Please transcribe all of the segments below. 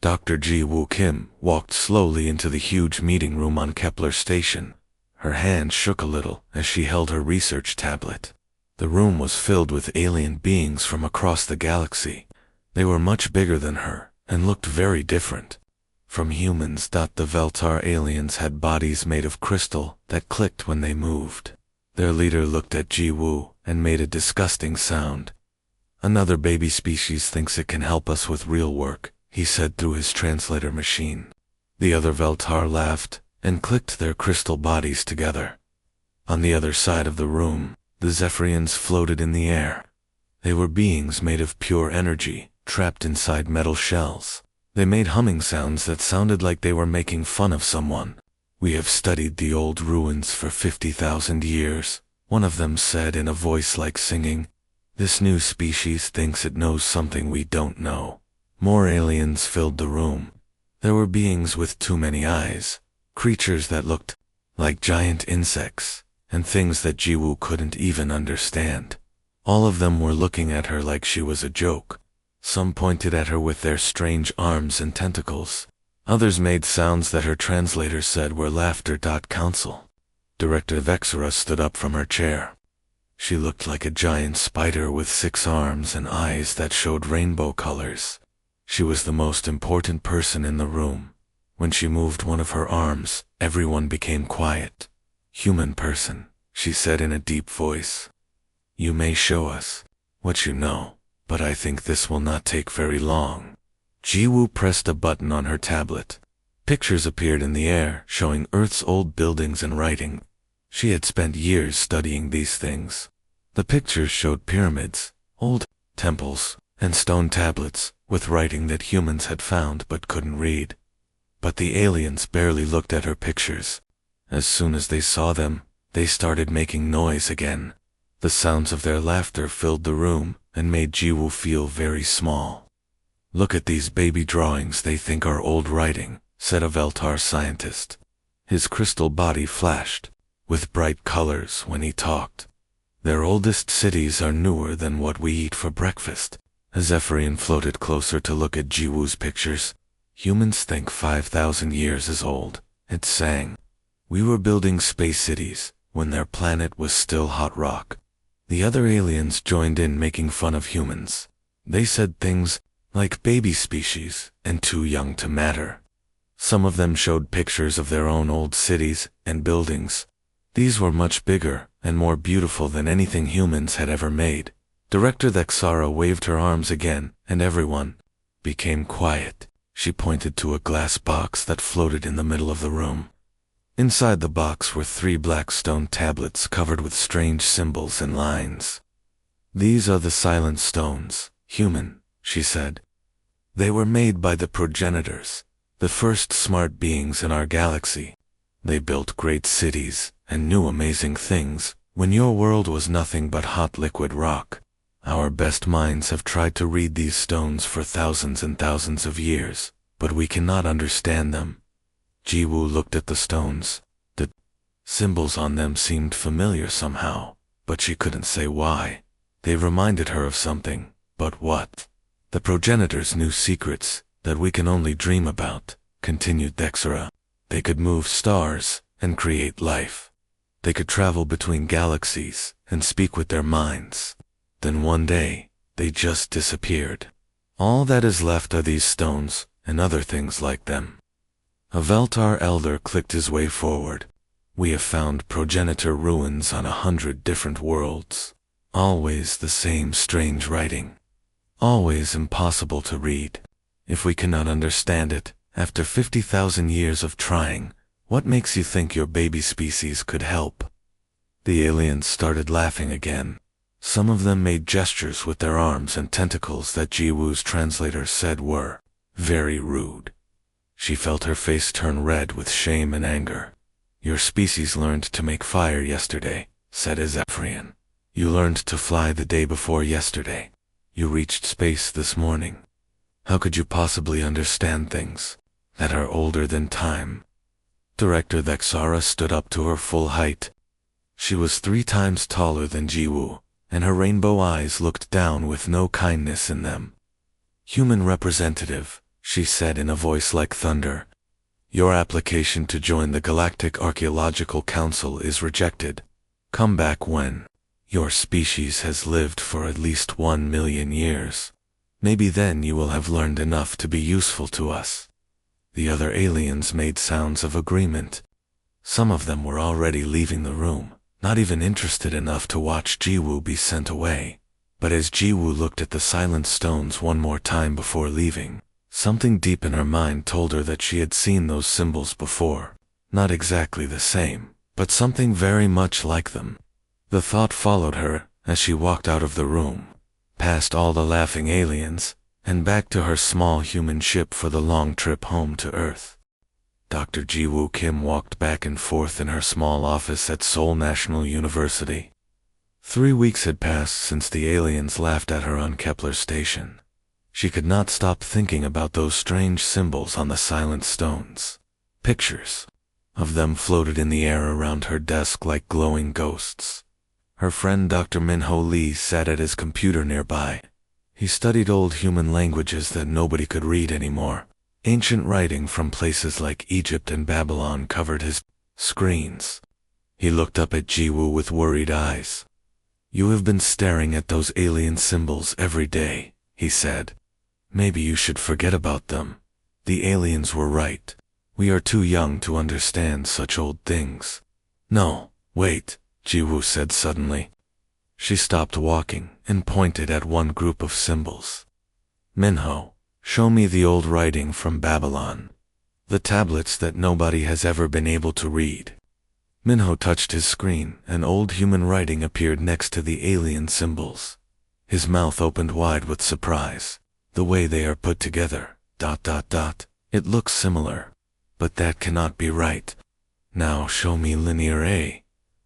Dr. Ji Woo Kim walked slowly into the huge meeting room on Kepler Station. Her hand shook a little as she held her research tablet. The room was filled with alien beings from across the galaxy. They were much bigger than her and looked very different from humans. The Veltar aliens had bodies made of crystal that clicked when they moved. Their leader looked at Ji Woo and made a disgusting sound. "Another baby species thinks it can help us with real work," he said through his translator machine. The other Veltar laughed and clicked their crystal bodies together. On the other side of the room, the Zephyrians floated in the air. They were beings made of pure energy, trapped inside metal shells. They made humming sounds that sounded like they were making fun of someone. "We have studied the old ruins for 50,000 years, one of them said in a voice like singing. "This new species thinks it knows something we don't know." More aliens filled the room. There were beings with too many eyes, creatures that looked like giant insects, and things that Ji Woo couldn't even understand. All of them were looking at her like she was a joke. Some pointed at her with their strange arms and tentacles. Others made sounds that her translator said were laughter. Council. Director Vexera stood up from her chair. She looked like a giant spider with 6 arms and eyes that showed rainbow colors. She was the most important person in the room. When she moved one of her arms, everyone became quiet. "Human person," she said in a deep voice. "You may show us what you know, but I think this will not take very long." Ji Woo pressed a button on her tablet. Pictures appeared in the air, showing Earth's old buildings and writing. She had spent years studying these things. The pictures showed pyramids, old temples, and stone tablets, with writing that humans had found but couldn't read. But the aliens barely looked at her pictures. As soon as they saw them, they started making noise again. The sounds of their laughter filled the room and made Ji Woo feel very small. "Look at these baby drawings they think are old writing," said a Veltar scientist. His crystal body flashed with bright colors when he talked. "Their oldest cities are newer than what we eat for breakfast." A Zephyrian floated closer to look at Ji Woo's pictures. "Humans think 5,000 years is old," it sang. "We were building space cities when their planet was still hot rock." The other aliens joined in making fun of humans. They said things like baby species and too young to matter. Some of them showed pictures of their own old cities and buildings. These were much bigger and more beautiful than anything humans had ever made. Director Vexera waved her arms again, and everyone became quiet. She pointed to a glass box that floated in the middle of the room. Inside the box were 3 black stone tablets covered with strange symbols and lines. "These are the silent stones, human," she said. "They were made by the progenitors, the first smart beings in our galaxy. They built great cities and knew amazing things when your world was nothing but hot liquid rock. Our best minds have tried to read these stones for thousands and thousands of years, but we cannot understand them." Ji Woo looked at the stones. The symbols on them seemed familiar somehow, but she couldn't say why. They reminded her of something, but what? "The progenitors knew secrets that we can only dream about," continued Vexera. "They could move stars and create life. They could travel between galaxies and speak with their minds. Then one day, they just disappeared. All that is left are these stones and other things like them." A Veltar elder clicked his way forward. "We have found progenitor ruins on 100 different worlds. Always the same strange writing. Always impossible to read. If we cannot understand it, after 50,000 years of trying, what makes you think your baby species could help?" The aliens started laughing again. Some of them made gestures with their arms and tentacles that Ji Woo's translator said were very rude. She felt her face turn red with shame and anger. "Your species learned to make fire yesterday," said a Zephyrian. "You learned to fly the day before yesterday. You reached space this morning. How could you possibly understand things that are older than time?" Director Vexera stood up to her full height. She was 3 times taller than Ji Woo, and her rainbow eyes looked down with no kindness in them. "Human representative," she said in a voice like thunder. Your application to join the Galactic Archaeological Council is rejected. Come back when your species has lived for at least 1,000,000 years. Maybe then you will have learned enough to be useful to us. The other aliens made sounds of agreement. Some of them were already leaving the room, not even interested enough to watch Jiwoo be sent away. But as Jiwoo looked at the silent stones one more time before leaving, something deep in her mind told her that she had seen those symbols before. Not exactly the same, but something very much like them. The thought followed her as she walked out of the room, past all the laughing aliens, and back to her small human ship for the long trip home to Earth. Dr. Jiwoo Kim walked back and forth in her small office at Seoul National University. 3 weeks had passed since the aliens laughed at her on Kepler Station. She could not stop thinking about those strange symbols on the silent stones. Pictures of them floated in the air around her desk like glowing ghosts. Her friend Dr. Minho Lee sat at his computer nearby. He studied old human languages that nobody could read anymore. Ancient writing from places like Egypt and Babylon covered his screens. He looked up at Jiwoo with worried eyes. You have been staring at those alien symbols every day, he said. Maybe you should forget about them. The aliens were right. We are too young to understand such old things. No, wait, Jiwoo said suddenly. She stopped walking and pointed at one group of symbols. Minho, show me the old writing from Babylon. The tablets that nobody has ever been able to read. Minho touched his screen, and old human writing appeared next to the alien symbols. His mouth opened wide with surprise. The way they are put together, ... It looks similar. But that cannot be right. Now show me linear A.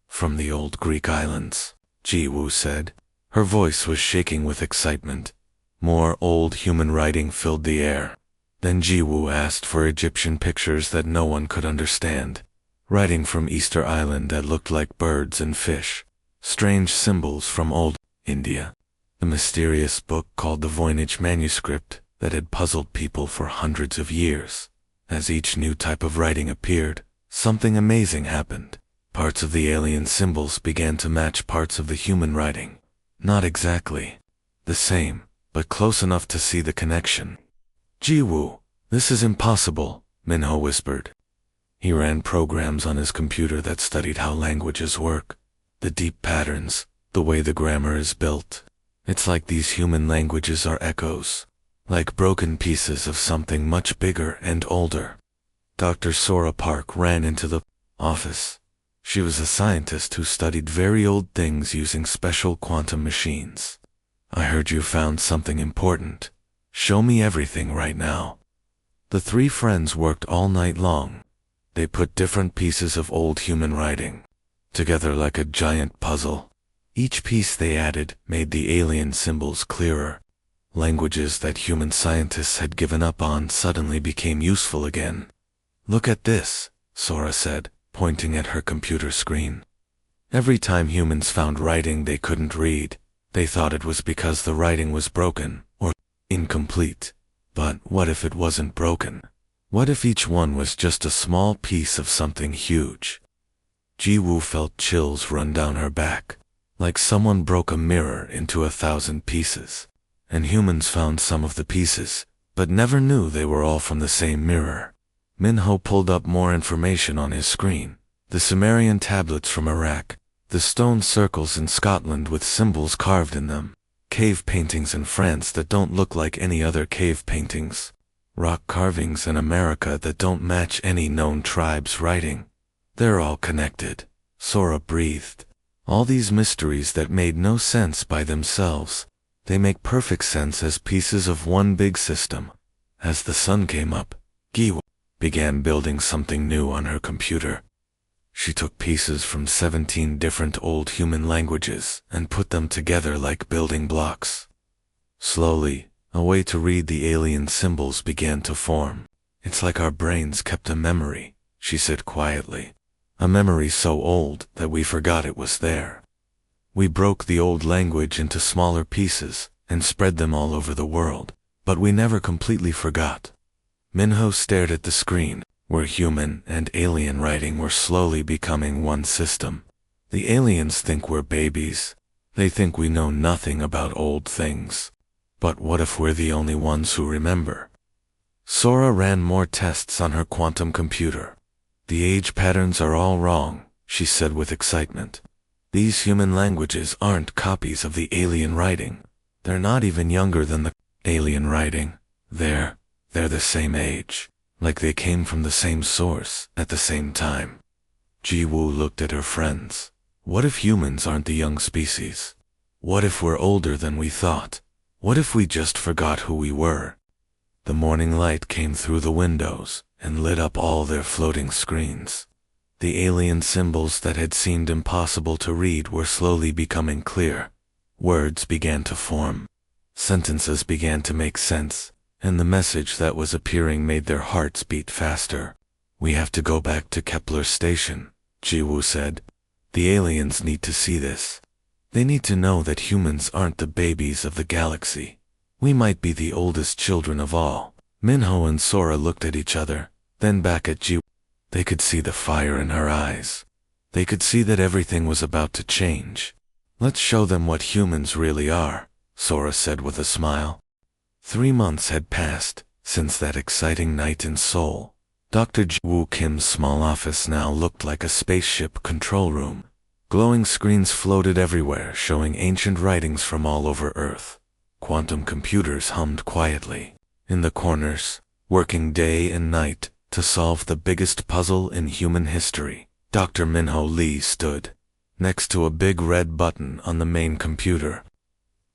From the old Greek islands, Jiwoo said. Her voice was shaking with excitement. More old human writing filled the air. Then Jiwoo asked for Egyptian pictures that no one could understand. Writing from Easter Island that looked like birds and fish. Strange symbols from old India. The mysterious book called the Voynich Manuscript that had puzzled people for hundreds of years. As each new type of writing appeared, something amazing happened. Parts of the alien symbols began to match parts of the human writing. Not exactly the same, but close enough to see the connection. Jiwoo, this is impossible, Minho whispered. He ran programs on his computer that studied how languages work, the deep patterns, the way the grammar is built. It's like these human languages are echoes, like broken pieces of something much bigger and older. Dr. Sora Park ran into the office. She was a scientist who studied very old things using special quantum machines. I heard you found something important. Show me everything right now. The 3 friends worked all night long. They put different pieces of old human writing together like a giant puzzle. Each piece they added made the alien symbols clearer. Languages that human scientists had given up on suddenly became useful again. Look at this, Sora said, pointing at her computer screen. Every time humans found writing they couldn't read, they thought it was because the writing was broken or incomplete. But what if it wasn't broken? What if each one was just a small piece of something huge? Jiwoo felt chills run down her back. Like someone broke a mirror into 1,000 pieces. And humans found some of the pieces, but never knew they were all from the same mirror. Minho pulled up more information on his screen. The Sumerian tablets from Iraq, the stone circles in Scotland with symbols carved in them, cave paintings in France that don't look like any other cave paintings, rock carvings in America that don't match any known tribe's writing. They're all connected, Sora breathed. All these mysteries that made no sense by themselves, they make perfect sense as pieces of one big system. As the sun came up, Jiwoo began building something new on her computer. She took pieces from 17 different old human languages and put them together like building blocks. Slowly, a way to read the alien symbols began to form. It's like our brains kept a memory, she said quietly. A memory so old that we forgot it was there. We broke the old language into smaller pieces and spread them all over the world, but we never completely forgot. Minho stared at the screen, where human and alien writing were slowly becoming one system. The aliens think we're babies. They think we know nothing about old things. But what if we're the only ones who remember? Sora ran more tests on her quantum computer. The age patterns are all wrong, she said with excitement. These human languages aren't copies of the alien writing. They're not even younger than the alien writing. They're the same age, like they came from the same source at the same time. Ji-Woo looked at her friends. What if humans aren't the young species? What if we're older than we thought? What if we just forgot who we were? The morning light came through the windows and lit up all their floating screens. The alien symbols that had seemed impossible to read were slowly becoming clear. Words began to form. Sentences began to make sense, and the message that was appearing made their hearts beat faster. We have to go back to Kepler Station, Ji-Woo said. The aliens need to see this. They need to know that humans aren't the babies of the galaxy. We might be the oldest children of all. Minho and Sora looked at each other, then back at Ji-Woo. They could see the fire in her eyes. They could see that everything was about to change. Let's show them what humans really are, Sora said with a smile. 3 months had passed since that exciting night in Seoul. Dr. Ji-Woo Kim's small office now looked like a spaceship control room. Glowing screens floated everywhere, showing ancient writings from all over Earth. Quantum computers hummed quietly. In the corners, working day and night to solve the biggest puzzle in human history, Dr. Minho Lee stood next to a big red button on the main computer.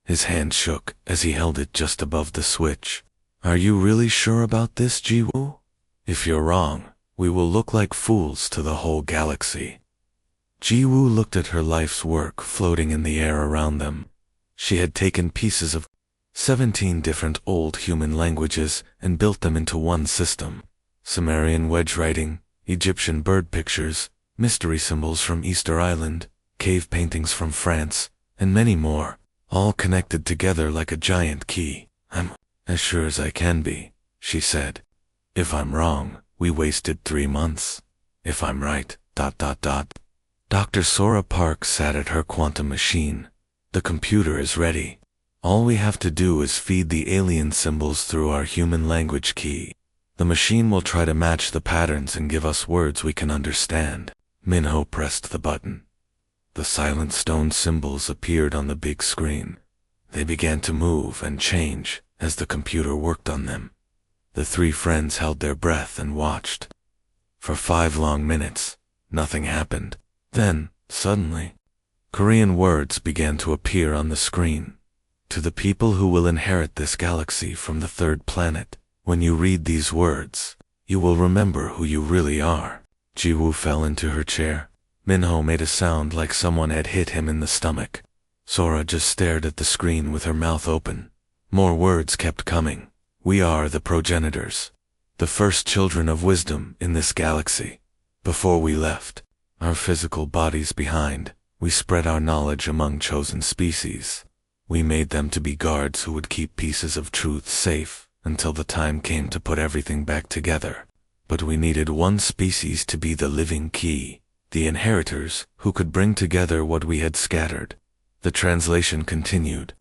His hand shook as he held it just above the switch. Are you really sure about this, Ji-Woo? If you're wrong, we will look like fools to the whole galaxy. Ji-Woo looked at her life's work floating in the air around them. She had taken pieces of 17 different old human languages and built them into one system. Sumerian wedge writing, Egyptian bird pictures, mystery symbols from Easter Island, cave paintings from France, and many more, all connected together like a giant key. I'm as sure as I can be, she said. If I'm wrong, we wasted 3 months. If I'm right, ... Dr. Sora Park sat at her quantum machine. The computer is ready. All we have to do is feed the alien symbols through our human language key. The machine will try to match the patterns and give us words we can understand. Minho pressed the button. The silent stone symbols appeared on the big screen. They began to move and change as the computer worked on them. The 3 friends held their breath and watched. For 5 long minutes, nothing happened. Then, suddenly, Korean words began to appear on the screen. To the people who will inherit this galaxy from the 3rd planet, when you read these words, you will remember who you really are. Ji-Woo fell into her chair. Minho made a sound like someone had hit him in the stomach. Sora just stared at the screen with her mouth open. More words kept coming. We are the progenitors, the first children of wisdom in this galaxy. Before we left, our physical bodies behind, we spread our knowledge among chosen species. We made them to be guards who would keep pieces of truth safe until the time came to put everything back together. But we needed one species to be the living key, the inheritors who could bring together what we had scattered. The translation continued,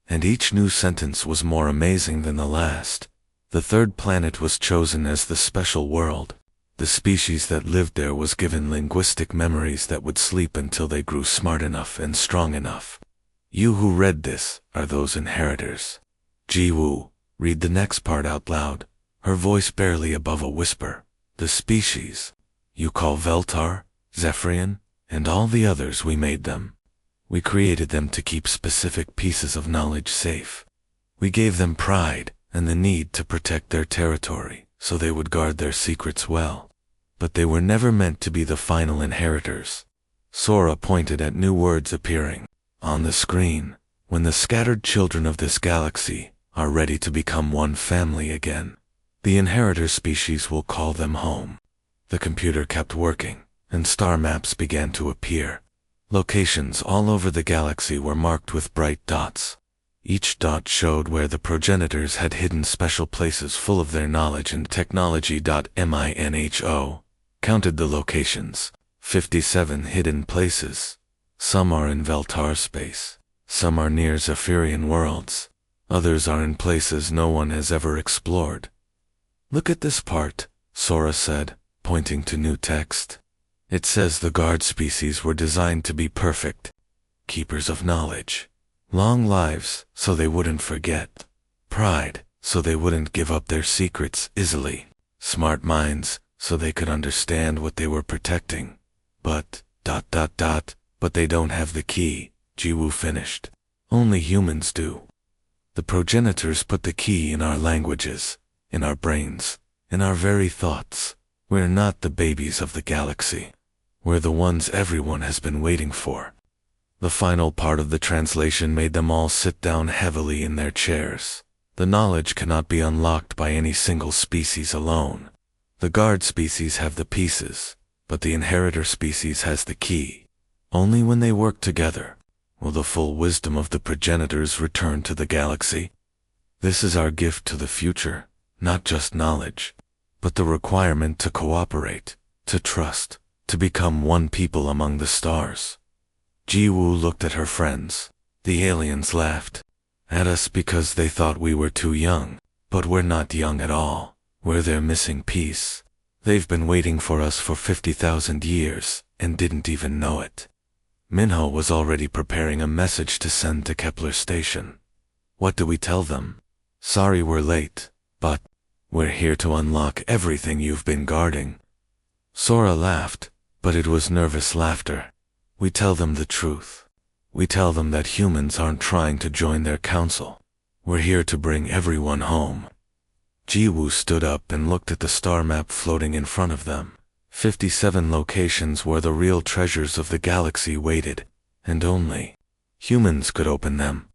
and each new sentence was more amazing than the last. The 3rd planet was chosen as the special world. The species that lived there was given linguistic memories that would sleep until they grew smart enough and strong enough. You who read this are those inheritors. Ji-Woo, read the next part out loud, her voice barely above a whisper. The species you call Veltar, Zephyrian, and all the others, we made them. We created them to keep specific pieces of knowledge safe. We gave them pride and the need to protect their territory, so they would guard their secrets well. But they were never meant to be the final inheritors. Sora pointed at new words appearing on the screen. When the scattered children of this galaxy are ready to become one family again, the inheritor species will call them home. The computer kept working, and star maps began to appear. Locations all over the galaxy were marked with bright dots. Each dot showed where the progenitors had hidden special places full of their knowledge and technology. Minho counted the locations. 57 hidden places. Some are in Veltar space. Some are near Zephyrian worlds. Others are in places no one has ever explored. Look at this part, Sora said, pointing to new text. It says the guard species were designed to be perfect. Keepers of knowledge. Long lives, so they wouldn't forget. Pride, so they wouldn't give up their secrets easily. Smart minds, so they could understand what they were protecting. But they don't have the key, Jiwoo finished. Only humans do. The progenitors put the key in our languages, in our brains, in our very thoughts. We're not the babies of the galaxy. We're the ones everyone has been waiting for. The final part of the translation made them all sit down heavily in their chairs. The knowledge cannot be unlocked by any single species alone. The guard species have the pieces, but the inheritor species has the key. Only when they work together will the full wisdom of the progenitors return to the galaxy. This is our gift to the future, not just knowledge, but the requirement to cooperate, to trust, to become one people among the stars. Jiwoo looked at her friends. The aliens laughed at us because they thought we were too young, but we're not young at all. We're their missing piece. They've been waiting for us for 50,000 years and didn't even know it. Minho was already preparing a message to send to Kepler Station. What do we tell them? Sorry we're late, but we're here to unlock everything you've been guarding. Sora laughed, but it was nervous laughter. We tell them the truth. We tell them that humans aren't trying to join their council. We're here to bring everyone home. Jiwoo stood up and looked at the star map floating in front of them. 57 locations where the real treasures of the galaxy waited, and only humans could open them.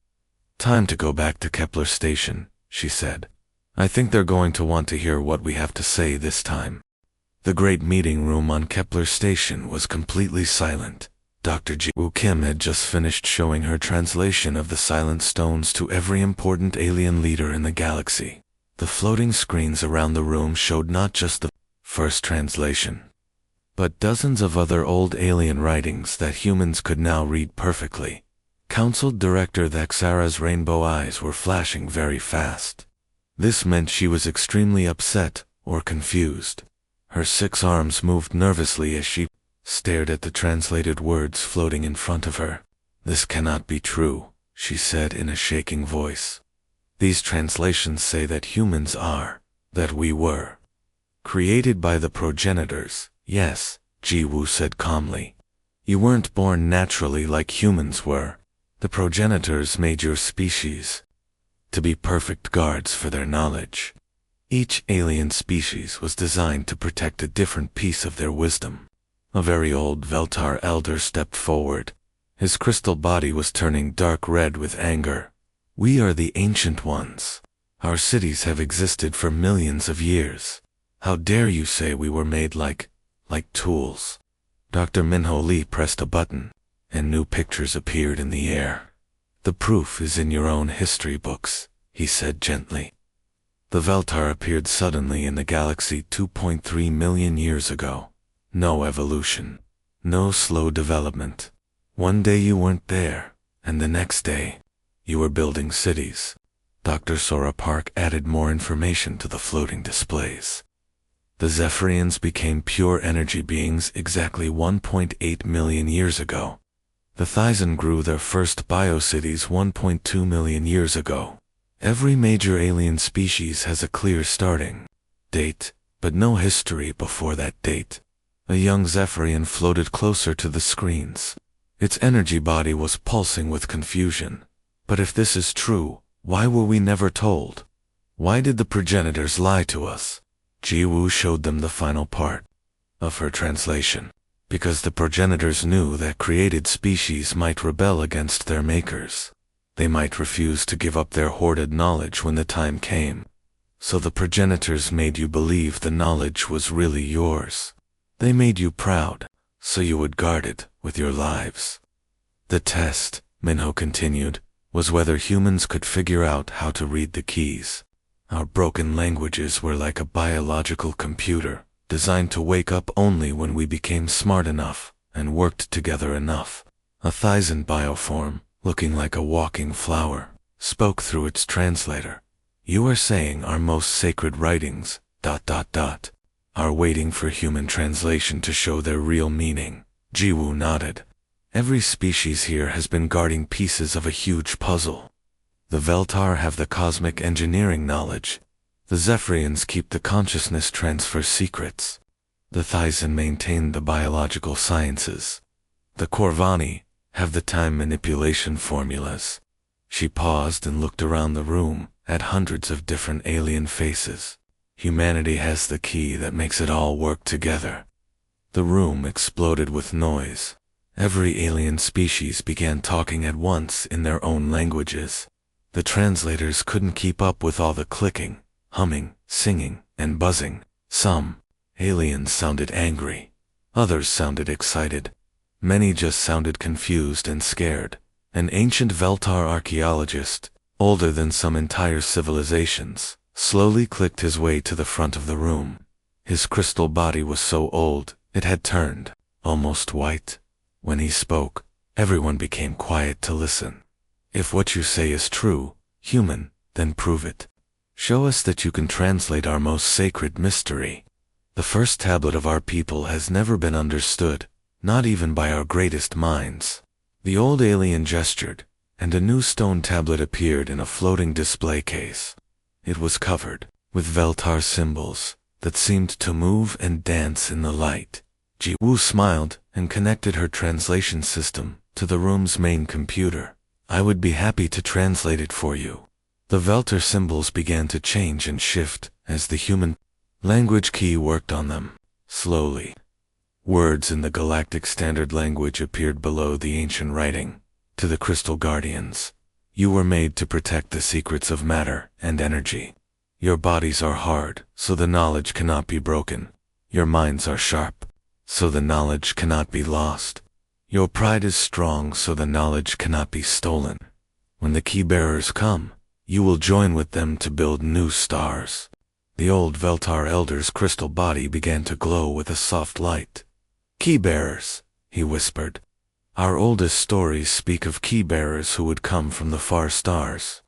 Time to go back to Kepler Station, she said. I think they're going to want to hear what we have to say this time. The great meeting room on Kepler Station was completely silent. Dr. Jiwoo Kim had just finished showing her translation of the Silent Stones to every important alien leader in the galaxy. The floating screens around the room showed not just the first translation, but dozens of other old alien writings that humans could now read perfectly. Council Director Thaxara's rainbow eyes were flashing very fast. This meant she was extremely upset or confused. Her 6 arms moved nervously as she stared at the translated words floating in front of her. This cannot be true, she said in a shaking voice. These translations say that humans are, that we were, created by the progenitors. Yes, Jiwoo said calmly. You weren't born naturally like humans were. The progenitors made your species to be perfect guards for their knowledge. Each alien species was designed to protect a different piece of their wisdom. A very old Veltar elder stepped forward. His crystal body was turning dark red with anger. We are the Ancient Ones. Our cities have existed for millions of years. How dare you say we were made like tools? Dr. Minho Lee pressed a button, and new pictures appeared in the air. The proof is in your own history books, he said gently. The Veltar appeared suddenly in the galaxy 2.3 million years ago. No evolution. No slow development. One day you weren't there, and the next day, you were building cities. Dr. Sora Park added more information to the floating displays. The Zephyrians became pure energy beings exactly 1.8 million years ago. The Thyson grew their first biocities 1.2 million years ago. Every major alien species has a clear starting date, but no history before that date. A young Zephyrian floated closer to the screens. Its energy body was pulsing with confusion. But if this is true, why were we never told? Why did the progenitors lie to us? Jiwoo showed them the final part of her translation. Because the progenitors knew that created species might rebel against their makers. They might refuse to give up their hoarded knowledge when the time came. So the progenitors made you believe the knowledge was really yours. They made you proud, so you would guard it with your lives. The test, Minho continued, was whether humans could figure out how to read the keys. Our broken languages were like a biological computer, designed to wake up only when we became smart enough and worked together enough. A Thysan bioform, looking like a walking flower, spoke through its translator. You are saying our most sacred writings, ... are waiting for human translation to show their real meaning. Jiwoo nodded. Every species here has been guarding pieces of a huge puzzle. The Veltar have the cosmic engineering knowledge. The Zephyrians keep the consciousness transfer secrets. The Thysan maintain the biological sciences. The Corvani have the time manipulation formulas. She paused and looked around the room at hundreds of different alien faces. Humanity has the key that makes it all work together. The room exploded with noise. Every alien species began talking at once in their own languages. The translators couldn't keep up with all the clicking, humming, singing, and buzzing. Some aliens sounded angry. Others sounded excited. Many just sounded confused and scared. An ancient Veltar archaeologist, older than some entire civilizations, slowly clicked his way to the front of the room. His crystal body was so old, it had turned almost white. When he spoke, everyone became quiet to listen. If what you say is true, human, then prove it. Show us that you can translate our most sacred mystery. The first tablet of our people has never been understood, not even by our greatest minds. The old alien gestured, and a new stone tablet appeared in a floating display case. It was covered with Veltar symbols that seemed to move and dance in the light. Jiwoo smiled and connected her translation system to the room's main computer. I would be happy to translate it for you. The Veltar symbols began to change and shift as the human language key worked on them. Slowly, words in the Galactic Standard Language appeared below the ancient writing. To the Crystal Guardians, you were made to protect the secrets of matter and energy. Your bodies are hard, so the knowledge cannot be broken. Your minds are sharp, so the knowledge cannot be lost. Your pride is strong, so the knowledge cannot be stolen. When the key bearers come, you will join with them to build new stars. The old Veltar elder's crystal body began to glow with a soft light. Key bearers, he whispered. Our oldest stories speak of key bearers who would come from the far stars.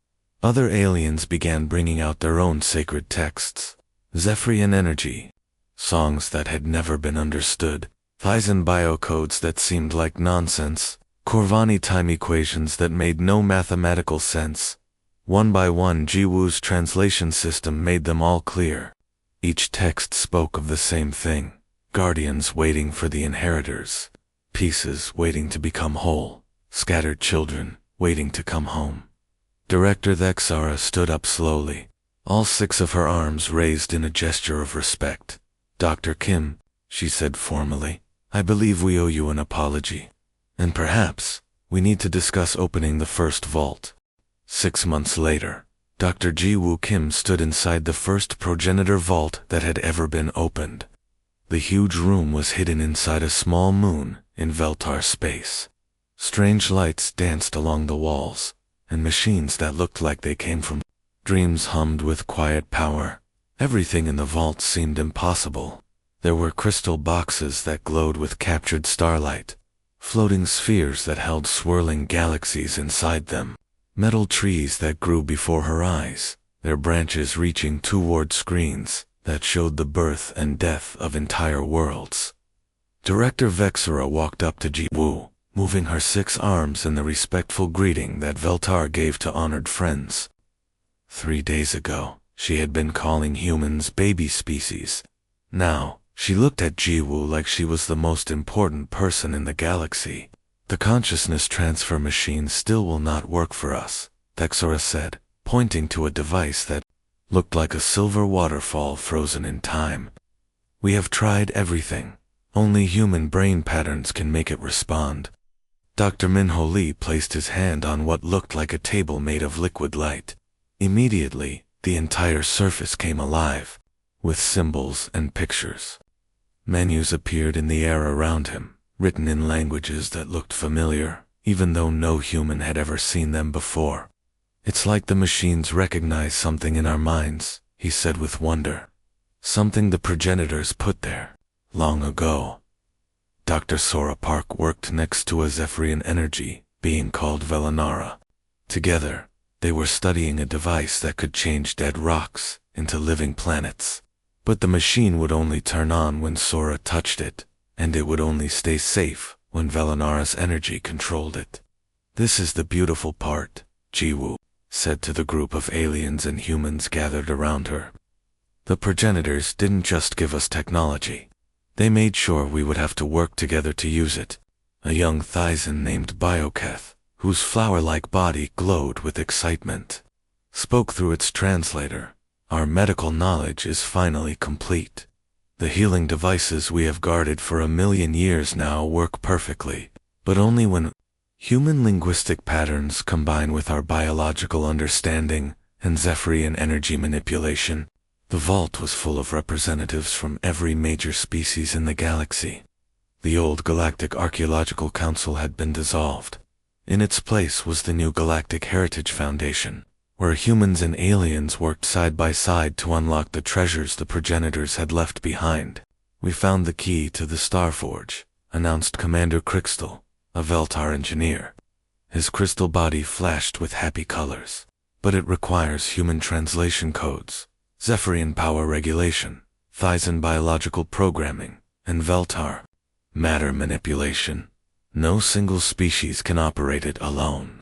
Other aliens began bringing out their own sacred texts. Zephyrian energy, songs that had never been understood, Thysan biocodes that seemed like nonsense, Corvani time equations that made no mathematical sense. One by one, Jiwoo's translation system made them all clear. Each text spoke of the same thing: guardians waiting for the inheritors, pieces waiting to become whole, scattered children waiting to come home. Director Thexara stood up slowly, all 6 of her arms raised in a gesture of respect. Dr. Kim, she said formally, I believe we owe you an apology. And perhaps we need to discuss opening the first vault. 6 months later, Dr. Jiwoo Kim stood inside the first progenitor vault that had ever been opened. The huge room was hidden inside a small moon in Veltar space. Strange lights danced along the walls, and machines that looked like they came from dreams hummed with quiet power. Everything in the vault seemed impossible. There were crystal boxes that glowed with captured starlight, floating spheres that held swirling galaxies inside them, metal trees that grew before her eyes, their branches reaching toward screens that showed the birth and death of entire worlds. Director Vexera walked up to Jiwoo, moving her 6 arms in the respectful greeting that Veltar gave to honored friends. 3 days ago, she had been calling humans baby species. Now, she looked at Jiwoo like she was the most important person in the galaxy. The consciousness transfer machine still will not work for us, Vexera said, pointing to a device that looked like a silver waterfall frozen in time. We have tried everything. Only human brain patterns can make it respond. Dr. Minho Lee placed his hand on what looked like a table made of liquid light. Immediately, the entire surface came alive, with symbols and pictures. Menus appeared in the air around him, written in languages that looked familiar, even though no human had ever seen them before. "It's like the machines recognize something in our minds," he said with wonder. "Something the progenitors put there long ago." Dr. Sora Park worked next to a Zephyrian energy being called Velanara. Together, they were studying a device that could change dead rocks into living planets. But the machine would only turn on when Sora touched it, and it would only stay safe when Velanara's energy controlled it. "This is the beautiful part," Jiwoo said to the group of aliens and humans gathered around her. "The progenitors didn't just give us technology. They made sure we would have to work together to use it." A young Thyson named Bioketh, whose flower-like body glowed with excitement, spoke through its translator. "Our medical knowledge is finally complete. The healing devices we have guarded for 1,000,000 years now work perfectly, but only when human linguistic patterns combine with our biological understanding and Zephyrian energy manipulation." The vault was full of representatives from every major species in the galaxy. The old Galactic Archaeological Council had been dissolved. In its place was the new Galactic Heritage Foundation, where humans and aliens worked side by side to unlock the treasures the progenitors had left behind. "We found the key to the Starforge," announced Commander Crystal, a Veltar engineer. His crystal body flashed with happy colors. "But it requires human translation codes, Zephyrian power regulation, Thyson biological programming, and Veltar matter manipulation. No single species can operate it alone."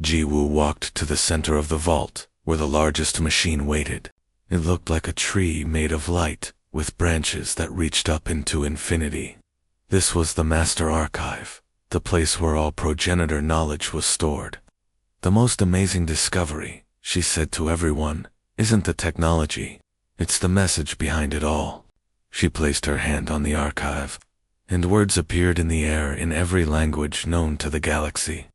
Jiwoo walked to the center of the vault, where the largest machine waited. It looked like a tree made of light, with branches that reached up into infinity. This was the Master Archive, the place where all progenitor knowledge was stored. "The most amazing discovery," she said to everyone, "isn't the technology, it's the message behind it all." She placed her hand on the archive, and words appeared in the air in every language known to the galaxy.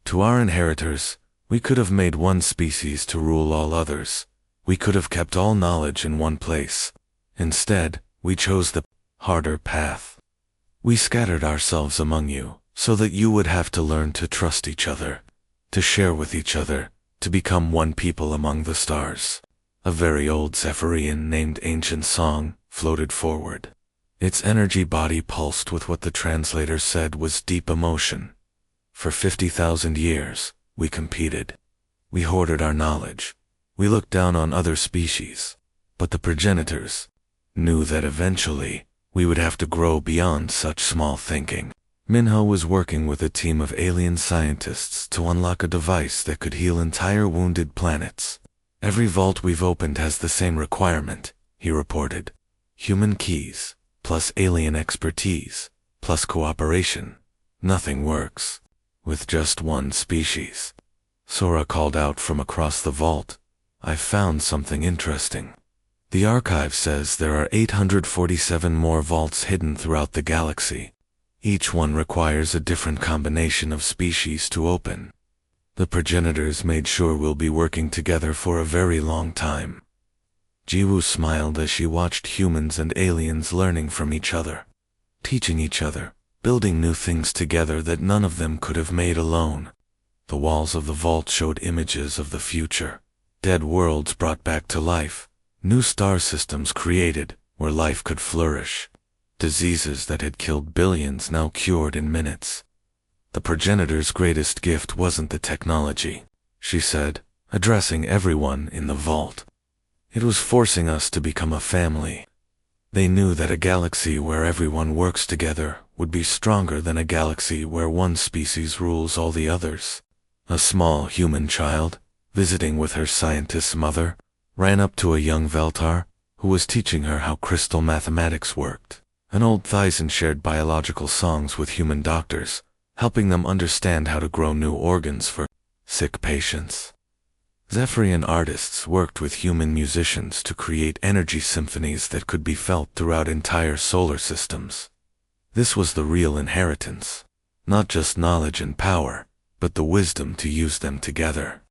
"To our inheritors, we could have made one species to rule all others. We could have kept all knowledge in one place. Instead, we chose the harder path. We scattered ourselves among you, so that you would have to learn to trust each other, to share with each other, to become one people among the stars." A very old Zephyrian named Ancient Song floated forward. Its energy body pulsed with what the translator said was deep emotion. "For 50,000 years, we competed. We hoarded our knowledge. We looked down on other species. But the progenitors knew that eventually, we would have to grow beyond such small thinking." Minho was working with a team of alien scientists to unlock a device that could heal entire wounded planets. "Every vault we've opened has the same requirement," he reported. "Human keys, plus alien expertise, plus cooperation. Nothing works with just one species." Sora called out from across the vault, "I found something interesting. The archive says there are 847 more vaults hidden throughout the galaxy. Each one requires a different combination of species to open. The progenitors made sure we'll be working together for a very long time." Jiwoo smiled as she watched humans and aliens learning from each other, teaching each other, building new things together that none of them could have made alone. The walls of the vault showed images of the future, dead worlds brought back to life, new star systems created where life could flourish, diseases that had killed billions now cured in minutes. "The progenitor's greatest gift wasn't the technology," she said, addressing everyone in the vault. "It was forcing us to become a family. They knew that a galaxy where everyone works together would be stronger than a galaxy where one species rules all the others." A small human child, visiting with her scientist's mother, ran up to a young Veltar, who was teaching her how crystal mathematics worked. An old Thyson shared biological songs with human doctors, helping them understand how to grow new organs for sick patients. Zephyrian artists worked with human musicians to create energy symphonies that could be felt throughout entire solar systems. This was the real inheritance, not just knowledge and power, but the wisdom to use them together.